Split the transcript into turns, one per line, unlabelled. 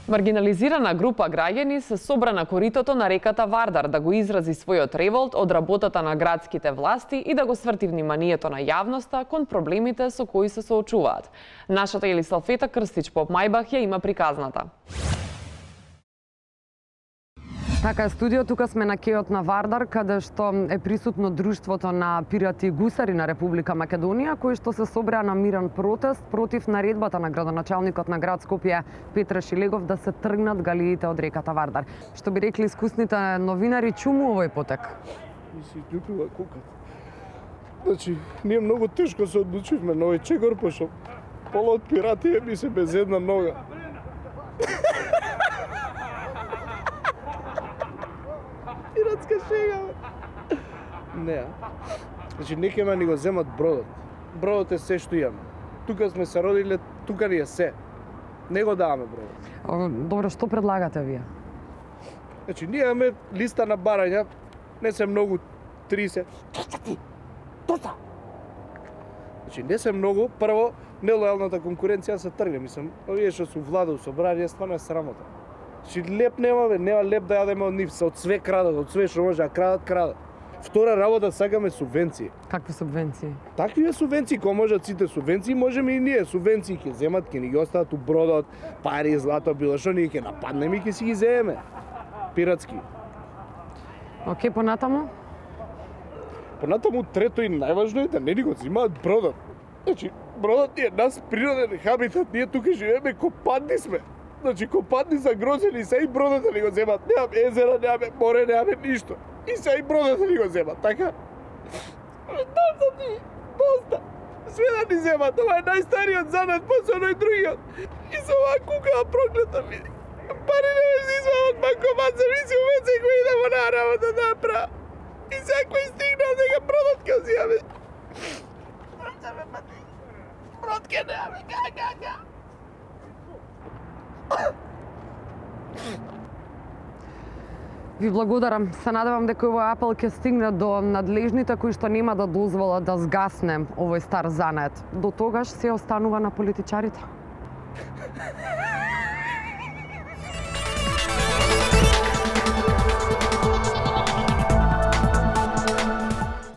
Маргинализирана група граѓани се собра на коритото на реката Вардар да го изрази својот револт од работата на градските власти и да го сврти вниманието на јавноста кон проблемите со кои се соочуваат. Нашата Елисалфета Крстич Поп Мајбах ја има приказната.
Така е студио, тука сме на кеот на Вардар, каде што е присутно друштвото на пирати и гусари на Република Македонија, кои што се собраа на мирен протест против наредбата на градоначалникот на град Скопје Петре Шилегов да се тргнат галиите од реката Вардар. Што би рекли искусните новинари, чуму овој потек?
И си љупила кукат. Значи, ние многу тешко се одлучивме на овој чегор, пошто пола од пиратија ми се без една нога. Пиратска шега, бе. Не, значи не ќе ни го земат бродот. Бродот е се што имаме. Тука сме се родиле, тука ни е се. Не го даваме бродот.
Добро, што предлагате вие?
Значи, ние имаме листа на барања, не се многу, 30. Тоца! Значи, не се многу, прво, нелојалната конкуренција се тргне, мислам, овие што се владу собрани, стварно е срамота. Значи, леп нема, бе, нема леп да јадеме од нив, се од све крадат, од све што може да крадат. Втора работа, сакаме субвенции.
Какви субвенции?
Такви е субвенции, кои можат сите субвенции, можеме и ние. Субвенции ќе земат, ќе ни ги остават у бродот, пари, злато, било што, ние ќе нападнеме и ќе си ги земеме. Пиратски.
Океј, понатаму?
Понатаму трето и најважно е да не ни го земаат бродот. Значи, бродот е нас природен хабитат, ние тука живееме копадни сме. Значи, копадни загрозени се и бродот да ни го земат. Немаме езера, немаме море, немаме ништо. И се и бродот да ни го земат, така? Доста ти, доста. Све да ни земат, ова е најстариот занат, после оној другиот. И со оваа кукава проклета види. Пари не ме си извам од банкомат, за мисли увеце кој да му на работа да направа. И сега кој стигнал дека бродот ке озијаме. Брод ке немаме, га.
Ви благодарам. Се надевам дека овој апел ќе стигне до надлежните кои што нема да дозволат да згасне овој стар занет. До тогаш се останува на политичарите.